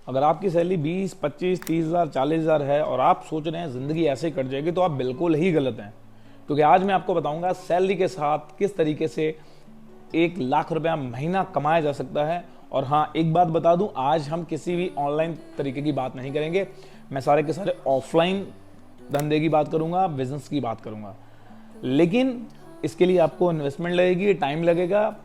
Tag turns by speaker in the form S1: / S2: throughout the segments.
S1: अगर आपकी सैलरी 20, 25, 30,000, 40,000 है और आप सोच रहे हैं ज़िंदगी ऐसे कट जाएगी, तो आप बिल्कुल ही गलत हैं। क्योंकि आज मैं आपको बताऊंगा सैलरी के साथ किस तरीके से 1 लाख रुपया महीना कमाया जा सकता है। और हाँ, एक बात बता दूं, आज हम किसी भी ऑनलाइन तरीके की बात नहीं करेंगे। मैं सारे के सारे ऑफलाइन धंधे की बात करूंगा, बिजनेस की बात करूंगा। लेकिन इसके लिए आपको इन्वेस्टमेंट लगेगी, टाइम लगेगा,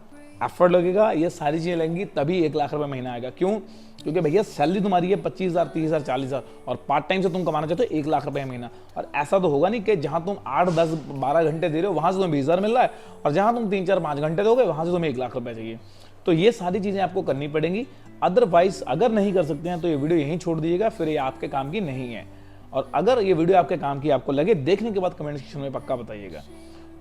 S1: एफर्ट लगेगा, ये सारी चीज़ें लगेंगी, तभी 1 लाख रुपये महीना आएगा। क्यों? क्योंकि भैया सैलरी तुम्हारी है 25,000, 30,000, 40,000 और पार्ट टाइम से तुम कमाना चाहते हो 1 लाख रुपये महीना। और ऐसा तो होगा नहीं कि जहां तुम 8, 10, 12 घंटे दे रहे हो वहां से तुम्हें 20,000 मिल रहा है और जहां तुम 3, 4, 5 घंटे दोगे वहां से तुम्हें 1 लाख रुपये चाहिए। तो ये सारी चीज़ें आपको करनी पड़ेंगी। अदरवाइज अगर नहीं कर सकते हैं तो ये वीडियो यहीं छोड़ दीजिएगा, फिर ये आपके काम की नहीं है। और अगर ये वीडियो आपके काम की आपको लगे, देखने के बाद कमेंट सेक्शन में पक्का बताइएगा।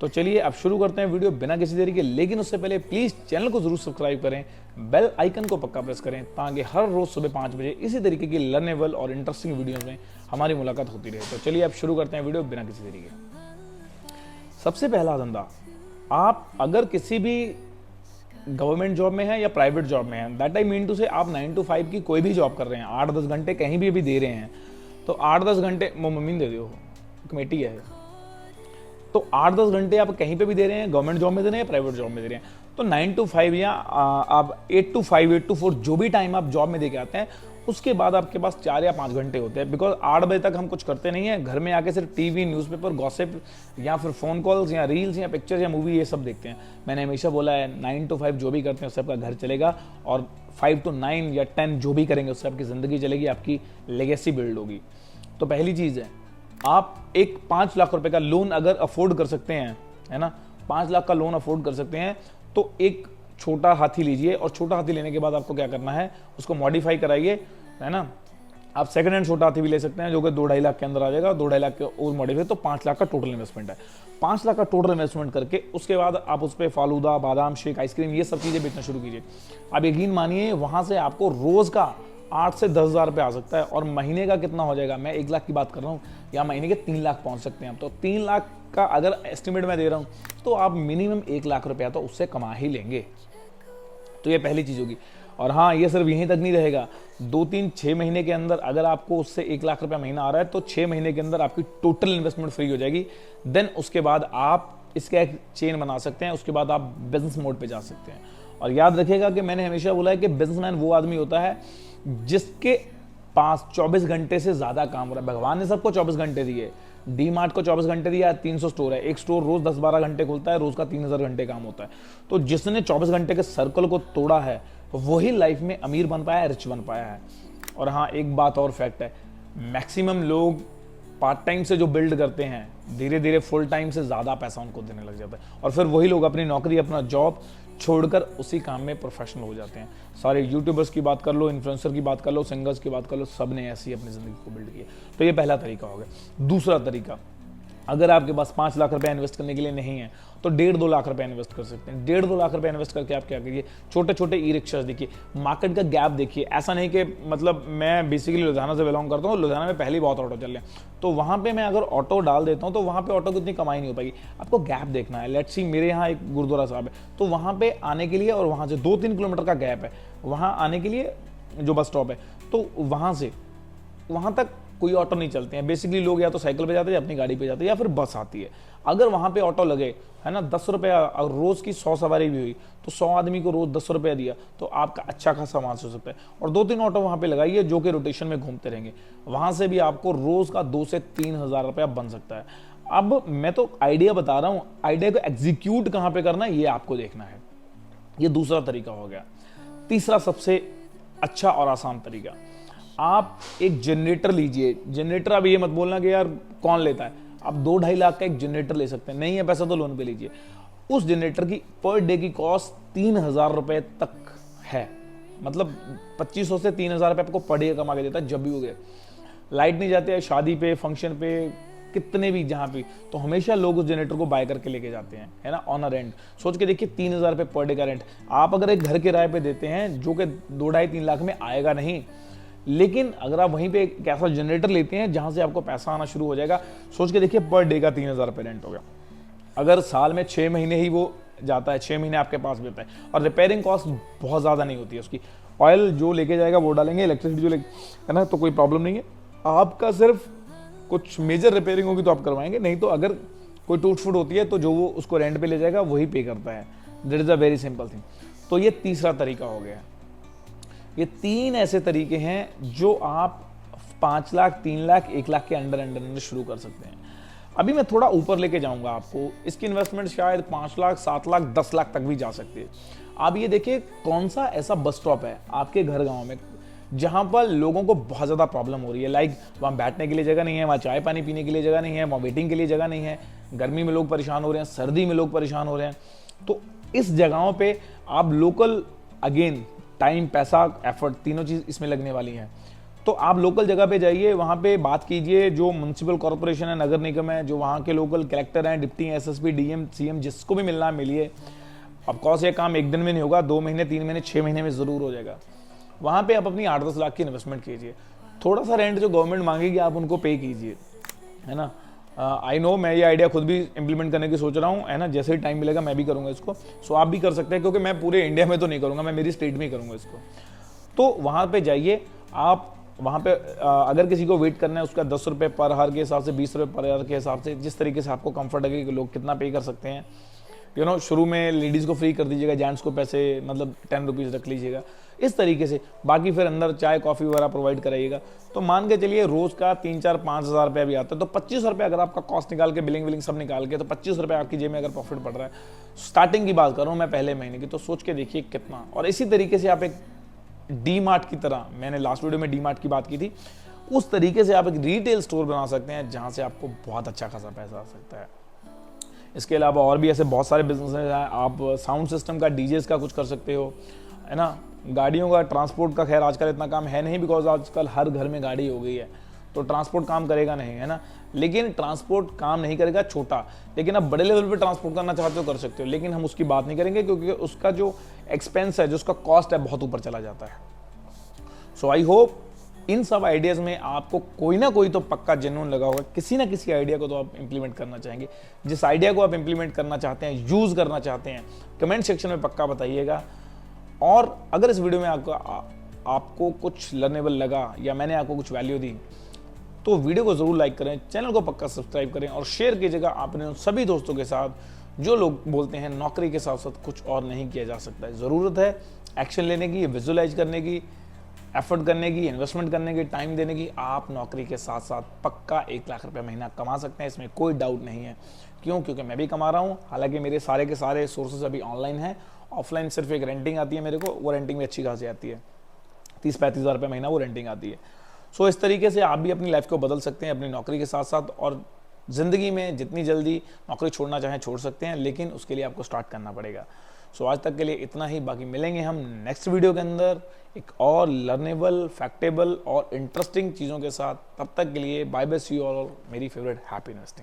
S1: तो चलिए अब शुरू करते हैं वीडियो बिना किसी देरी के। लेकिन उससे पहले प्लीज चैनल को जरूर सब्सक्राइब करें, बेल आइकन को पक्का प्रेस करें, ताकि हर रोज सुबह 5 बजे इसी तरीके की लर्नेबल और इंटरेस्टिंग वीडियोस में हमारी मुलाकात होती रहे। तो चलिए अब शुरू करते हैं वीडियो बिना किसी देरी के। सबसे पहला धंधा, आप अगर किसी भी गवर्नमेंट जॉब में है या प्राइवेट जॉब में है, दैट आई मीन टू से आप 9 to 5 की कोई भी जॉब कर रहे हैं, 8-10 घंटे कहीं भी अभी दे रहे हैं, तो 8-10 घंटे मम्मी दे दो, कमेटी है, तो 8-10 घंटे आप कहीं पे भी दे रहे हैं, गवर्नमेंट जॉब में दे रहे हैं, प्राइवेट जॉब में दे रहे हैं, तो 9 to 5 या आप 8 to 5, 8 to 4 जो भी टाइम आप जॉब में दे के आते हैं, उसके बाद आपके पास 4 या 5 घंटे होते हैं। बिकॉज 8 बजे तक हम कुछ करते नहीं है, घर में आके सिर्फ टीवी, न्यूज़पेपर, गॉसिप या फिर फोन कॉल्स या रील्स या पिक्चर्स या मूवी ये सब देखते हैं। मैंने हमेशा बोला है 9 to 5 जो भी करते हैं उससे आपका घर चलेगा, और 5 to 9 या 10 जो भी करेंगे उससे आपकी ज़िंदगी चलेगी, आपकी लेगेसी बिल्ड होगी। तो पहली चीज़ है, आप एक 5 लाख रुपए का लोन अगर अफोर्ड कर सकते हैं, है ना, 5 लाख का लोन अफोर्ड कर सकते हैं, तो एक छोटा हाथी लीजिए और छोटा हाथी लेने के बाद आपको क्या करना है, उसको मॉडिफाई कराइए, है ना। आप सेकंड हैंड छोटा हाथी भी ले सकते हैं जो कि 2-2.5 लाख के अंदर आ जाएगा, 2-2.5 लाख के और मॉडिफाई, तो 5 लाख का टोटल इन्वेस्टमेंट है। 5 लाख का टोटल इन्वेस्टमेंट करके उसके बाद आप उस पर फालूदा, बादाम शेक, आइसक्रीम ये सब चीज़ें बेचना शुरू कीजिए। आप यकीन मानिए वहाँ से आपको रोज़ का 8 से 10,000 रुपये आ सकता है, और महीने का कितना हो जाएगा, मैं 1 लाख की बात कर रहा हूँ, या महीने के 3 लाख पहुँच सकते हैं आप। तो 3 लाख का अगर एस्टिमेट मैं दे रहा हूँ, तो आप मिनिमम 1 लाख रुपया तो उससे कमा ही लेंगे। तो ये पहली चीज़ होगी। और हाँ, ये सिर्फ यहीं तक नहीं रहेगा, 2-3-6 महीने के अंदर अगर आपको उससे 1 लाख रुपया महीना आ रहा है, तो 6 महीने के अंदर आपकी टोटल इन्वेस्टमेंट फ्री हो जाएगी। देन उसके बाद आप इसका एक चेन बना सकते हैं, उसके बाद आप बिजनेस मोड पे जा सकते हैं। और याद रखिएगा कि मैंने हमेशा बोला है कि बिजनेसमैन वो आदमी होता है जिसके पास 24 घंटे से ज्यादा काम हो रहा है। भगवान ने सबको 24 घंटे दिए, डी मार्ट को 24 घंटे दिया, 300 स्टोर है, एक स्टोर रोज 10-12 घंटे खुलता है, रोज का 3,000 घंटे काम होता है। तो जिसने 24 घंटे के सर्कल को तोड़ा है वही लाइफ में अमीर बन पाया है, रिच बन पाया है। और हाँ, एक बात और फैक्ट है, मैक्सिमम लोग पार्ट टाइम से जो बिल्ड करते हैं, धीरे धीरे फुल टाइम से ज़्यादा पैसा उनको देने लग जाता है, और फिर वही लोग अपनी नौकरी, अपना जॉब छोड़कर उसी काम में प्रोफेशनल हो जाते हैं। सारे यूट्यूबर्स की बात कर लो, इन्फ्लुएंसर की बात कर लो, सिंगर्स की बात कर लो, सब ने ऐसी अपनी ज़िंदगी को बिल्ड किया। तो ये पहला तरीका हो गया। दूसरा तरीका, अगर आपके पास 5 लाख रुपए इन्वेस्ट करने के लिए नहीं है, तो 1.5-2 लाख रुपए इन्वेस्ट कर सकते हैं। 1.5-2 लाख रुपए इन्वेस्ट करके आप क्या करिए, छोटे छोटे ई रिक्शा देखिए, मार्केट का गैप देखिए। ऐसा नहीं कि मतलब मैं बेसिकली लुधियाना से बिलोंग करता हूँ, लुधियाना में पहले ही बहुत ऑटो चल रहे हैं, तो वहाँ पे मैं अगर ऑटो डाल देता हूँ तो वहाँ पे ऑटो की इतनी कमाई नहीं हो पाएगी। आपको गैप देखना है। लेट्स सी, मेरे यहाँ एक गुरुद्वारा साहब है, तो वहाँ पे आने के लिए और वहाँ से 2-3 किलोमीटर का गैप है, वहाँ आने के लिए जो बस स्टॉप है, तो वहाँ से वहाँ तक कोई ऑटो नहीं चलते हैं। बेसिकली लोग या तो साइकिल पे जाते हैं या अपनी गाड़ी पे जाते हैं, या फिर बस आती है। अगर वहाँ पे ऑटो लगे, है ना, 10 रुपया, अगर रोज़ की 100 सवारी भी हुई, तो 100 आदमी को रोज़ 10 रुपया दिया, तो आपका अच्छा खासा मास हो सकता है। और 2-3 ऑटो वहाँ पे लगाइए जो कि रोटेशन में घूमते रहेंगे, वहाँ से भी आपको रोज़ का 2 से 3 हज़ार रुपया बन सकता है। अब मैं तो आइडिया बता रहा हूँ, आइडिया को एग्जीक्यूट कहाँ पे करना है ये आपको देखना है। ये दूसरा तरीका हो गया। तीसरा सबसे अच्छा और आसान तरीका, आप एक जनरेटर लीजिए। जनरेटर, अब ये मत बोलना कि यार कौन लेता है, आप 2-2.5 लाख का एक जनरेटर ले सकते हैं। नहीं है पैसा तो लोन पे लीजिए। उस जनरेटर की पर डे की कॉस्ट 3,000 रुपए तक है, मतलब 2500 से 3,000 रुपए आपको पर डे कमा के देता है जब भी हो गए। लाइट नहीं जाते है शादी पे, फंक्शन पे, कितने भी जहाँ पे, तो हमेशा लोग उस जनरेटर को बाय करके लेके जाते हैं, है ना, ऑन अ रेंट। सोच के देखिए 3,000 रुपए पर डे का रेंट आप अगर एक घर किराए पे देते हैं जो कि 2-2.5-3 लाख में आएगा नहीं, लेकिन अगर आप वहीं पे एक ऐसा जनरेटर लेते हैं जहां से आपको पैसा आना शुरू हो जाएगा, सोच के देखिए पर डे का 3,000 रुपये रेंट हो गया। अगर साल में 6 महीने ही वो जाता है, 6 महीने आपके पास रहता है, और रिपेयरिंग कॉस्ट बहुत ज़्यादा नहीं होती है उसकी, ऑयल जो लेके जाएगा वो डालेंगे, इलेक्ट्रिसिटी जो है ना, तो कोई प्रॉब्लम नहीं है। आपका सिर्फ कुछ मेजर रिपेयरिंग होगी तो आप करवाएंगे, नहीं तो अगर कोई टूट फूट होती है तो जो वो उसको रेंट पे ले जाएगा वही पे करता है। That is a very simple thing. तो ये तीसरा तरीका हो गया। ये 3 ऐसे तरीके हैं जो आप 5 लाख, 3 लाख, 1 लाख के अंडर शुरू कर सकते हैं। अभी मैं थोड़ा ऊपर लेके जाऊंगा आपको। इसकी इन्वेस्टमेंट शायद 5 लाख, 7 लाख, 10 लाख तक भी जा सकती है। आप ये देखिए कौन सा ऐसा बस स्टॉप है आपके घर गांव में जहां पर लोगों को बहुत ज़्यादा प्रॉब्लम हो रही है। लाइक वहाँ बैठने के लिए जगह नहीं है, वहाँ चाय पानी पीने के लिए जगह नहीं है, वहाँ वेटिंग के लिए जगह नहीं है, गर्मी में लोग परेशान हो रहे हैं, सर्दी में लोग परेशान हो रहे हैं। तो इस जगहों पे आप लोकल, अगेन टाइम, पैसा, एफर्ट, तीनों चीज़ इसमें लगने वाली हैं। तो आप लोकल जगह पे जाइए, वहाँ पे बात कीजिए, जो म्यूनसिपल कॉर्पोरेशन है, नगर निगम है, जो वहाँ के लोकल कलेक्टर हैं, डिप्टी एसएसपी, डीएम, सीएम, जिसको भी मिलना है मिलिए। ऑफकोर्स ये काम एक दिन में नहीं होगा, 2 महीने, 3 महीने, 6 महीने में ज़रूर हो जाएगा। वहाँ पे आप अपनी 8-10 लाख की इन्वेस्टमेंट कीजिए। थोड़ा सा रेंट जो गवर्नमेंट मांगेगी आप उनको पे कीजिए, है ना। आई नो मैं ये आइडिया खुद भी इंप्लीमेंट करने की सोच रहा हूँ, है ना। जैसे ही टाइम मिलेगा मैं भी करूँगा इसको। सो आप भी कर सकते हैं, क्योंकि मैं पूरे इंडिया में तो नहीं करूँगा, मैं मेरी स्टेट में ही करूँगा इसको। तो वहाँ पे जाइए आप, वहाँ पे अगर किसी को वेट करना है उसका 10 रुपये पर हार के हिसाब से, 20 रुपये पर हार के हिसाब से, जिस तरीके से आपको कंफर्ट है कि लोग कितना पे कर सकते हैं। यू नो, शुरू में लेडीज़ को फ्री कर दीजिएगा, जेंट्स को पैसे मतलब 10 रुपीज़ रख लीजिएगा, इस तरीके से। बाकी फिर अंदर चाय कॉफ़ी वगैरह प्रोवाइड कराइएगा। तो मान के चलिए रोज़ का 3-4-5 हज़ार रुपया भी आता है, तो 25 रुपये अगर आपका कॉस्ट निकाल के, बिलिंग सब निकाल के, तो 25 रुपये आपकी जेब में अगर प्रॉफिट पड़ रहा है, स्टार्टिंग की बात कर रहा हूँ मैं, पहले महीने की, तो सोच के देखिए कितना। और इसी तरीके से आप एक डी मार्ट की तरह, मैंने लास्ट वीडियो में डी मार्ट की बात की थी, उस तरीके से आप एक रिटेल स्टोर बना सकते हैं जहाँ से आपको बहुत अच्छा खासा पैसा आ सकता है। इसके अलावा और भी ऐसे बहुत सारे बिजनेस हैं। आप साउंड सिस्टम का, डीजेस का कुछ कर सकते हो, है ना। गाड़ियों का, ट्रांसपोर्ट का खैर आजकल इतना काम है नहीं, बिकॉज आजकल हर घर में गाड़ी हो गई है, तो ट्रांसपोर्ट काम करेगा नहीं, है ना। लेकिन ट्रांसपोर्ट काम नहीं करेगा छोटा, लेकिन आप बड़े लेवल पे ट्रांसपोर्ट करना चाहते हो कर सकते हो, लेकिन हम उसकी बात नहीं करेंगे क्योंकि उसका जो एक्सपेंस है, जो उसका कॉस्ट है, बहुत ऊपर चला जाता है। सो आई होप इन सब आइडियाज़ में आपको कोई ना कोई तो पक्का जेन्युइन लगा होगा। किसी ना किसी आइडिया को तो आप इंप्लीमेंट करना चाहेंगे। जिस आइडिया को आप इंप्लीमेंट करना चाहते हैं, यूज़ करना चाहते हैं, कमेंट सेक्शन में पक्का बताइएगा। और अगर इस वीडियो में आपको कुछ लर्नेबल लगा या मैंने आपको कुछ वैल्यू दी, तो वीडियो को ज़रूर लाइक करें, चैनल को पक्का सब्सक्राइब करें और शेयर कीजिएगा अपने उन सभी दोस्तों के साथ जो लोग बोलते हैं नौकरी के साथ साथ कुछ और नहीं किया जा सकता है। ज़रूरत है एक्शन लेने की, विजुअलाइज करने की, एफर्ट करने की, इन्वेस्टमेंट करने की, टाइम देने की। आप नौकरी के साथ साथ पक्का 1 लाख रुपये महीना कमा सकते हैं, इसमें कोई डाउट नहीं है। क्यों? क्योंकि मैं भी कमा रहा हूँ। हालांकि मेरे सारे के सारे सोर्सेज अभी ऑनलाइन हैं, ऑफलाइन सिर्फ एक रेंटिंग आती है मेरे को, वो रेंटिंग में अच्छी खासी आती है, 30-35 हज़ार रुपये महीना वो रेंटिंग आती है। सो इस तरीके से आप भी अपनी लाइफ को बदल सकते हैं अपनी नौकरी के साथ साथ, और ज़िंदगी में जितनी जल्दी नौकरी छोड़ना चाहें छोड़ सकते हैं, लेकिन उसके लिए आपको स्टार्ट करना पड़ेगा। सो आज तक के लिए इतना ही। बाकी मिलेंगे हम नेक्स्ट वीडियो के अंदर एक और लर्नेबल, फैक्टेबल और इंटरेस्टिंग चीज़ों के साथ। तब तक के लिए bye bye, see you all. मेरी फेवरेट हैप्पी इन्वेस्टिंग।